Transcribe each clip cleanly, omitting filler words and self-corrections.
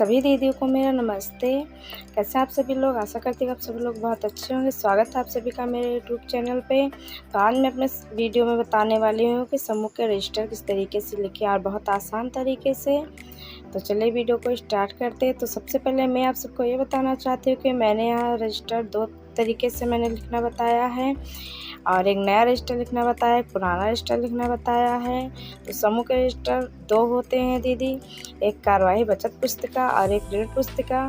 सभी दीदियों को मेरा नमस्ते। कैसे आप सभी लोग? आशा करती हूँ आप सभी लोग बहुत अच्छे होंगे। स्वागत है आप सभी का मेरे यूट्यूब चैनल पे। तो आज मैं अपने वीडियो में बताने वाली हूँ कि समूह के रजिस्टर किस तरीके से लिखें और बहुत आसान तरीके से। तो चलिए वीडियो को स्टार्ट करते हैं। तो सबसे पहले मैं आप सबको ये बताना चाहती हूँ कि मैंने यहाँ रजिस्टर दो तरीके से मैंने लिखना बताया है और एक नया रजिस्टर लिखना बताया है, पुराना रजिस्टर लिखना बताया है। तो समूह के रजिस्टर दो होते हैं दीदी, एक कार्यवाही बचत पुस्तिका और एक ऋण पुस्तिका,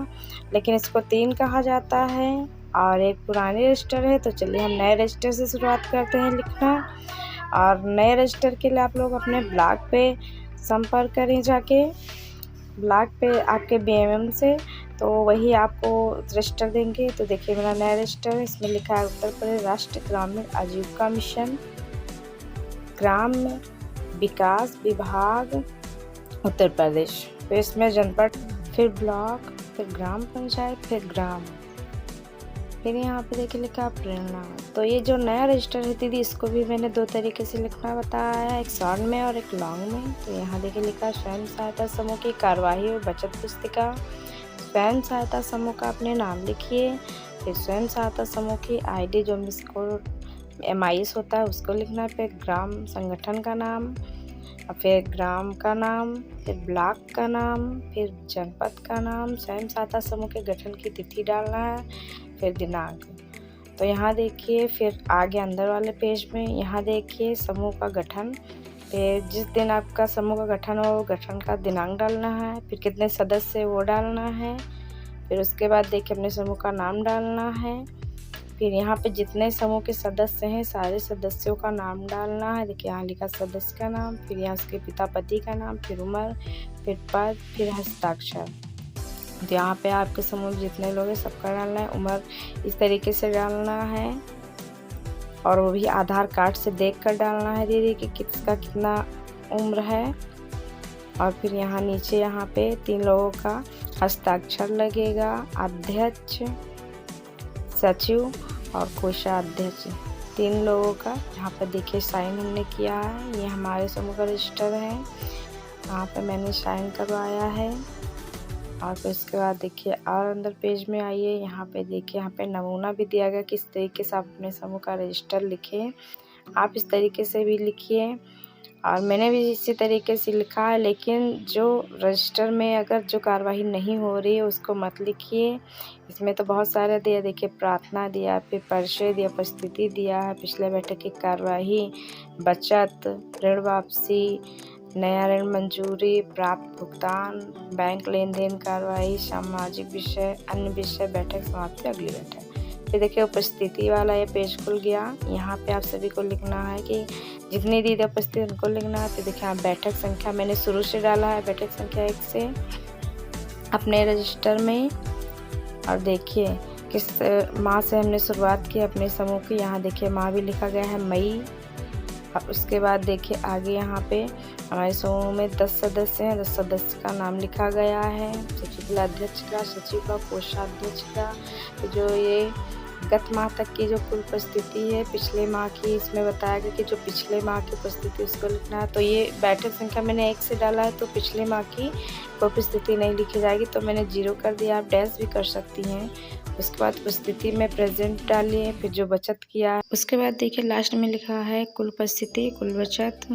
लेकिन इसको 3 कहा जाता है और एक पुराने रजिस्टर है। तो चलिए हम नए रजिस्टर से शुरुआत करते हैं लिखना। और नए रजिस्टर के लिए आप लोग अपने ब्लॉक पे संपर्क करें जाके, ब्लॉक पे आपके बीएमएम से, तो वही आपको रजिस्टर देंगे। तो देखिए मेरा नया रजिस्टर है, इसमें लिखा है उत्तर प्रदेश राष्ट्रीय ग्रामीण आजीविका मिशन, ग्राम विकास विभाग उत्तर प्रदेश। फिर इसमें जनपद, फिर ब्लॉक, फिर ग्राम पंचायत, फिर ग्राम, फिर यहाँ पे देखिए लिखा प्रेरणा। तो ये जो नया रजिस्टर है दीदी, इसको भी मैंने दो तरीके से लिखना बताया है, एक शॉर्ट में और एक लॉन्ग में। तो यहाँ देखिए लिखा स्वयं सहायता समूह की कार्यवाही और बचत पुस्तिका। स्वयं सहायता समूह का अपने नाम लिखिए, फिर स्वयं सहायता समूह की आईडी जो इसको MIS होता है उसको लिखना, फिर ग्राम संगठन का नाम, फिर ग्राम का नाम, फिर ब्लॉक का नाम, फिर जनपद का नाम, स्वयं सहायता समूह के गठन की तिथि डालना है, फिर दिनांक। तो यहाँ देखिए फिर आगे अंदर वाले पेज में यहाँ देखिए समूह का गठन, फिर जिस दिन आपका समूह का गठन हो वो गठन का दिनांक डालना है, फिर कितने सदस्य वो डालना है, फिर उसके बाद देखिए अपने समूह का नाम डालना है, फिर यहाँ पे जितने समूह के सदस्य हैं सारे सदस्यों का नाम डालना है। देखिए यहाँ लिखा सदस्य का नाम, फिर यहाँ उसके पिता पति का नाम, फिर उम्र, फिर पद, फिर हस्ताक्षर। तो यहाँ पे आपके समूह में जितने लोग हैं सबका डालना है, उम्र इस तरीके से डालना है और वो भी आधार कार्ड से देख कर डालना है दीदी कि किसका कितना उम्र है। और फिर यहाँ नीचे यहाँ पे 3 लोगों का हस्ताक्षर लगेगा, अध्यक्ष, सचिव और कोषाध्यक्ष, 3 लोगों का यहाँ पर देखिए साइन हमने किया है। ये हमारे समूह का रजिस्टर है, यहाँ पे मैंने साइन करवाया है। और फिर उसके बाद देखिए और अंदर पेज में आइए, यहाँ पे देखिए यहाँ पे नमूना भी दिया गया किस तरीके से आप अपने समूह का रजिस्टर लिखें। आप इस तरीके से भी लिखिए और मैंने भी इसी तरीके से लिखा है, लेकिन जो रजिस्टर में अगर जो कार्यवाही नहीं हो रही है उसको मत लिखिए। इसमें तो बहुत सारे दिया, देखिए प्रार्थना दिया, फिर परिचय दिया, उपस्थिति दिया है, पिछले बैठक की कार्यवाही, बचत, ऋण वापसी, नया ऋण मंजूरी, प्राप्त भुगतान, बैंक लेन देन कार्रवाई, सामाजिक विषय, अन्य विषय, बैठक समाप्ति, अगली बैठक। फिर देखिए उपस्थिति वाला ये पेज खुल गया। यहाँ पे आप सभी को लिखना है कि जितनी दीदी उपस्थित उनको लिखना है। फिर देखिए बैठक संख्या मैंने शुरू से डाला है, बैठक संख्या 1 से अपने रजिस्टर में। और देखिए किस माह से हमने शुरुआत की अपने समूह की, यहाँ देखिए माह भी लिखा गया है मई। और उसके बाद देखिए आगे यहाँ पे हमारे समूह में 10 सदस्य हैं, 10 सदस्य का नाम लिखा गया है, सचिव अध्यक्ष का, सचिव का, कोषाध्यक्ष का। तो जो ये गत माह तक की जो कुल उपस्थिति है पिछले माह की, इसमें बताया गया कि जो पिछले माह की उपस्थिति उसको लिखना है। तो ये बैठक संख्या मैंने 1 से डाला है, तो पिछले माह की उपस्थिति नहीं लिखी जाएगी, तो मैंने 0 कर दिया। आप डैश भी कर सकती हैं। उसके बाद उपस्थिति में प्रेजेंट डालिए, फिर जो बचत किया है। उसके बाद देखिए लास्ट में लिखा है कुल उपस्थिति, कुल बचत।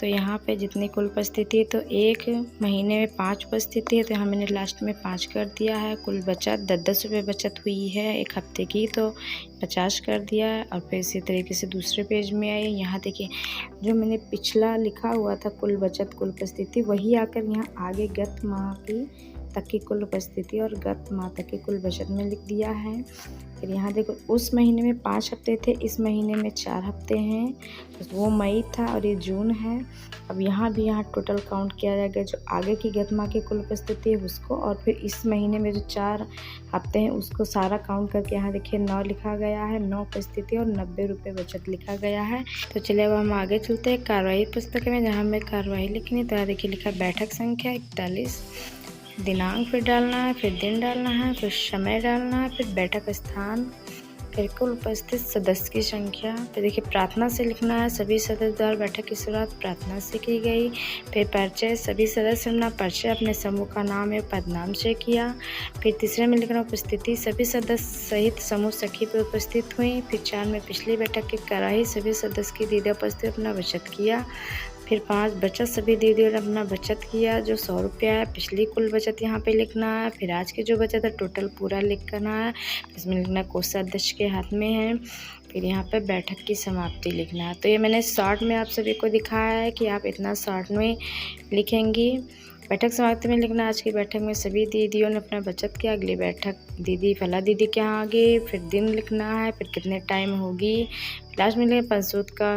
तो यहाँ पे जितनी कुल उपस्थिति है, तो 1 महीने में 5 उपस्थिति है, तो यहाँ मैंने लास्ट में 5 कर दिया है। कुल बचत 10-10 रुपये बचत हुई है 1 हफ्ते की, तो 50 कर दिया है। और फिर इसी तरीके से दूसरे पेज में आए, यहाँ देखिए जो मैंने पिछला लिखा हुआ था कुल बचत कुल उपस्थिति, वही आकर यहाँ आगे गत माह की तक की कुल उपस्थिति और गत माह तक की कुल बचत में लिख दिया है। फिर यहाँ देखो उस महीने में 5 हफ्ते थे, इस महीने में 4 हफ्ते हैं, तो वो मई था और ये जून है। अब यहाँ भी यहाँ टोटल काउंट किया जाएगा जो आगे की गत माह की कुल उपस्थिति है उसको, और फिर इस महीने में जो 4 हफ्ते हैं उसको सारा काउंट करके यहाँ देखिए 9 लिखा गया है, 9 उपस्थिति और 90 रुपये बचत लिखा गया है। तो चलिए अब हम आगे चलते हैं कार्यवाही पुस्तक में, जहाँ हमें कार्यवाही लिखनी है। तो यहाँ देखिए लिखा बैठक संख्या 41, दिनांक फिर डालना है, फिर दिन डालना है, फिर समय डालना है, फिर बैठक स्थान, फिर कुल उपस्थित सदस्य की संख्या। फिर देखिए प्रार्थना से लिखना है, सभी सदस्य द्वारा बैठक की शुरुआत प्रार्थना से की गई। फिर परिचय, सभी सदस्य अपना परिचय अपने समूह का नाम एवं पदनाम से किया। फिर तीसरे में लिखना उपस्थिति, सभी सदस्य सहित समूह सखी पर उपस्थित हुई। फिर 4 में पिछली बैठक की कराही, सभी सदस्य की दीदी उपस्थित अपना बचत किया। फिर 5 बचत, सभी दीदियों ने अपना बचत किया जो 100 रुपया है। पिछली कुल बचत यहाँ पे लिखना है। फिर आज की जो बचत है टोटल पूरा लिख करना है। इसमें लिखना कोषाध्यक्ष के हाथ में है। फिर यहाँ पे बैठक की समाप्ति लिखना है। तो ये मैंने शॉर्ट में आप सभी को दिखाया है कि आप इतना शॉर्ट में लिखेंगी। बैठक समाप्ति में लिखना, आज की बैठक में सभी दीदियों ने अपना बचत किया। अगली बैठक दीदी फला दीदी के यहाँ आ गई। फिर दिन लिखना है, फिर कितने टाइम होगी। लास्ट में लिखा पंचसूत्र का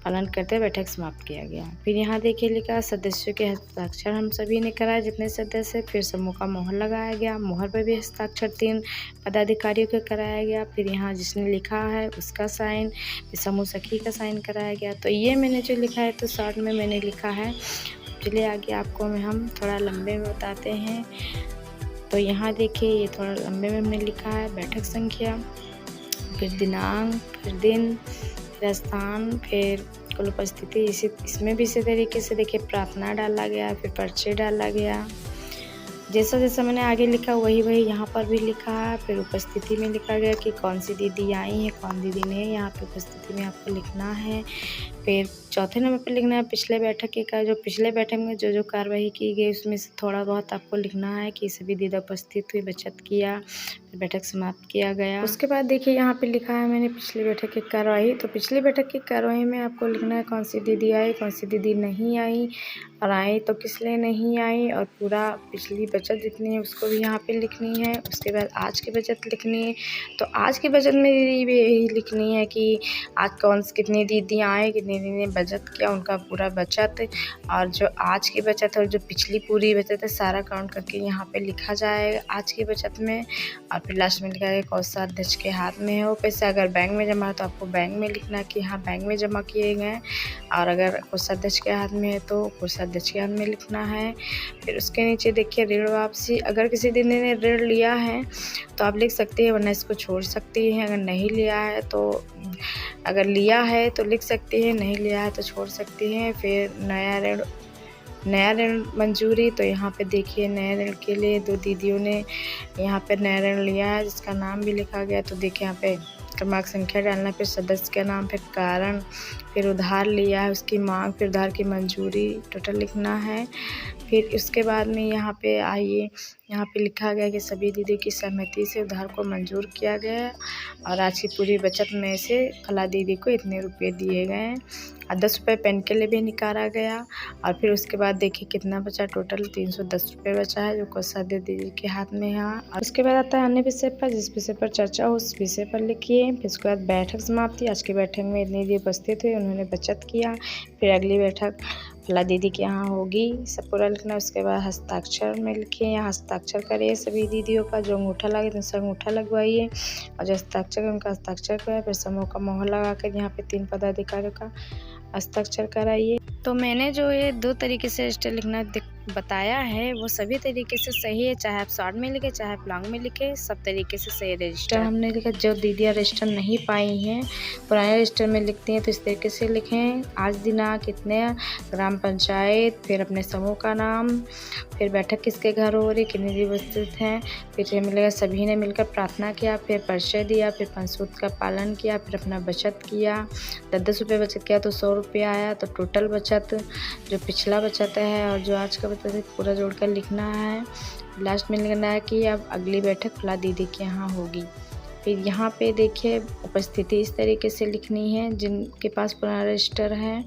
पालन करते बैठक समाप्त किया गया। फिर यहाँ देखिए लिखा सदस्यों के हस्ताक्षर हम सभी ने कराए जितने सदस्य। फिर समूह का मोहर लगाया गया, मोहर पर भी हस्ताक्षर 3 पदाधिकारियों का कराया गया। फिर यहाँ जिसने लिखा है उसका साइन, फिर समूह सखी का साइन कराया गया। तो ये मैंने जो लिखा है तो शॉर्ट में मैंने लिखा है। चलिए आगे आपको हम थोड़ा लंबे में बताते हैं। तो यहाँ देखिए ये थोड़ा लंबे में हमने लिखा है बैठक संख्या, फिर दिनांक, फिर दिन, फिर स्थान, फिर कुल उपस्थिति। इसमें भी इसी तरीके से देखिए प्रार्थना डाला गया, फिर परिचय डाला गया। जैसा जैसा मैंने आगे लिखा वही यहाँ पर भी लिखा है। फिर उपस्थिति में लिखा गया कि कौन सी दीदी आई है, कौन दीदी नहीं। यहाँ पे उपस्थिति में आपको लिखना है। फिर चौथे नंबर पर लिखना है पिछले बैठक का, जो पिछले बैठक में जो कार्यवाही की गई उसमें से थोड़ा बहुत आपको लिखना है कि सभी दीदी उपस्थित हुई, बचत किया, फिर बैठक समाप्त किया गया। उसके बाद देखिए यहाँ पे लिखा है मैंने पिछली बैठक की कार्यवाही। तो पिछली बैठक की कार्यवाही में आपको लिखना है कौन सी दीदी आई, कौन सी दीदी नहीं आई, और आई तो किस लिए नहीं आई, और पूरा पिछली बचत जितनी है उसको भी यहाँ पे लिखनी है। उसके बाद आज की बचत लिखनी है। तो आज की बचत में भी यही लिखनी है कि आज कितनी दीदी आए, कितनी दीदी ने बचत किया, उनका पूरा बचत, और जो आज की बचत और जो पिछली पूरी बचत है सारा काउंट करके यहाँ पे लिखा जाएगा आज की बचत में। और फिर लास्ट में लिखा है कोषाध्यक्ष के हाथ में है वो पैसे। अगर बैंक में जमा है तो आपको बैंक में लिखना है कि हाँ बैंक में जमा किए गए, और अगर कोषाध्यक्ष के हाथ में है तो कोषाध्यक्ष के हाथ में लिखना है। फिर उसके नीचे देखिए ऋण वापसी, अगर किसी दीदी ने ऋण लिया है तो आप लिख सकते हैं, वरना इसको छोड़ सकती हैं। अगर नहीं लिया है तो अगर लिया है तो लिख सकती हैं, नहीं लिया है तो छोड़ सकती हैं। फिर नया ऋण मंजूरी, तो यहाँ पे देखिए नए ऋण के लिए 2 दीदियों ने यहाँ पे नया ऋण लिया है जिसका नाम भी लिखा गया। तो देखिए यहाँ पे क्रमांक संख्या डालना, फिर सदस्य का नाम, फिर कारण, फिर उधार लिया है उसकी मांग, फिर उधार की मंजूरी टोटल लिखना है। फिर उसके बाद में यहाँ पे आइए, यहाँ पे लिखा गया कि सभी दीदी की सहमति से उधार को मंजूर किया गया, और आज की पूरी बचत में से फला दीदी को इतने रुपए दिए गए, और 10 रुपये पेन के लिए भी निकाला गया। और फिर उसके बाद देखिए कितना बचा, टोटल 310 रुपये बचा है जो कोषाध्यक्ष दीदी के हाथ में है। और उसके बाद आता है अन्य विषय पर, जिस विषय पर चर्चा हो उस विषय पर लिखिए। फिर उसके बाद बैठक समाप्ति, आज की बैठक में इतनी दीदी उपस्थित हुई, उन्होंने बचत किया। फिर अगली बैठक फला दीदी के यहाँ होगी, सब पूरा लिखना। उसके बाद हस्ताक्षर में लिखिए, यहाँ हस्ताक्षर करिए सभी दीदियों का, जो अंगूठा लगे तो उसका अंगूठा लगवाइए, और जो हस्ताक्षर है उनका हस्ताक्षर कराए। फिर समूह का मोहर लगा कर यहाँ पे 3 पदाधिकारियों का हस्ताक्षर कराइए। तो मैंने जो ये 2 तरीके से रजिस्टर लिखना बताया है वो सभी तरीके से सही है, चाहे आप शॉर्ट में लिखे चाहे आप लॉन्ग में लिखे, सब तरीके से सही रजिस्टर हमने लिखा। जो दीदियाँ रजिस्टर नहीं पाई हैं पुराने रजिस्टर में लिखती हैं तो इस तरीके से लिखें, आज दिनांक कितने, ग्राम पंचायत, फिर अपने समूह का नाम, फिर बैठक किसके घर हो रही, कितनी दीदी उपस्थित हैं, फिर मिलेगा सभी ने मिलकर प्रार्थना किया, फिर परिचय दिया, फिर पंचसूत्र का पालन किया, फिर अपना बचत किया, 10-10 रुपये बचत किया तो 100 रुपया आया। तो टोटल बचत जो पिछला बचत है और जो आज का बचत है पूरा जोड़कर लिखना है। लास्ट में लिखना है कि अब अगली बैठक फला दीदी के यहाँ होगी। फिर यहाँ पे देखिए उपस्थिति इस तरीके से लिखनी है जिनके पास पुराना रजिस्टर है।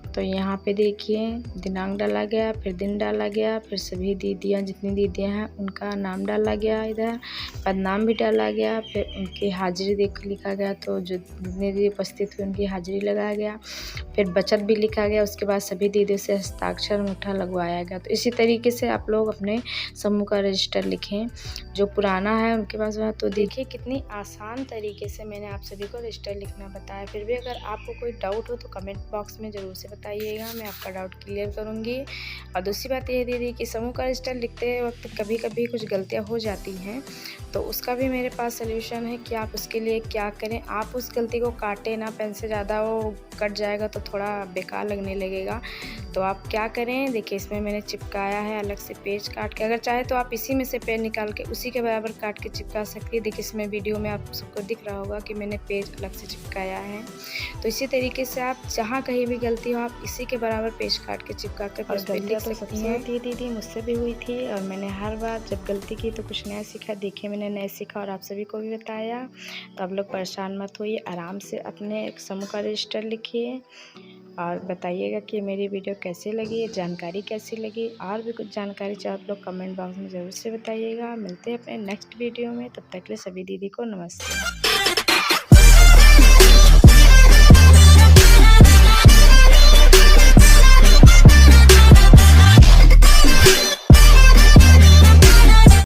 तो यहाँ पे देखिए दिनांक डाला गया, फिर दिन डाला गया, फिर सभी दीदियाँ जितनी दीदियाँ हैं उनका नाम डाला गया, इधर पदनाम भी डाला गया, फिर उनकी हाजिरी देख लिखा गया, तो जो जितनी दीदी उपस्थित हुई उनकी हाजिरी लगाया गया, फिर बचत भी लिखा गया। उसके बाद सभी दीदियों से हस्ताक्षर अंगूठा लगवाया गया। तो इसी तरीके से आप लोग अपने समूह का रजिस्टर लिखें जो पुराना है उनके पास। तो देखिए कितनी आसान तरीके से मैंने आप सभी को रजिस्टर लिखना बताया। फिर भी अगर आपको कोई डाउट हो तो कमेंट बॉक्स में ज़रूर से बताइए। बताइएगा, मैं आपका डाउट क्लियर करूँगी। और दूसरी बात ये दीदी कि समूह का रजिस्टर लिखते वक्त कभी कभी कुछ गलतियाँ हो जाती हैं, तो उसका भी मेरे पास सलूशन है कि आप उसके लिए क्या करें। आप उस गलती को काटें ना, पेन से ज़्यादा वो कट जाएगा तो थोड़ा बेकार लगने लगेगा। तो आप क्या करें, देखिए इसमें मैंने चिपकाया है अलग से पेज काट के। अगर चाहे तो आप इसी में से पेन निकाल के उसी के बराबर काट के चिपका सकती है। देखिए इसमें वीडियो में आप सबको दिख रहा होगा कि मैंने पेज अलग से चिपकाया है। तो इसी तरीके से आप जहाँ कहीं भी गलती हो आप इसी के बराबर पेज काट के चिपका कर उस पर लिख सकती हैं। होती है दीदी, मुझसे भी हुई थी और मैंने हर बार जब गलती की तो कुछ नया सीखा। देखिए मैंने नया सीखा और आप सभी को भी बताया। तो आप लोग परेशान मत होइए, आराम से अपने एक समूह का रजिस्टर लिखिए और बताइएगा कि मेरी वीडियो कैसी लगी, जानकारी कैसी लगी। और भी कुछ जानकारी चाहिए आप लोग कमेंट बॉक्स में ज़रूर से बताइएगा। मिलते हैं अपने नेक्स्ट वीडियो में, तब तक के लिए सभी दीदी को नमस्ते।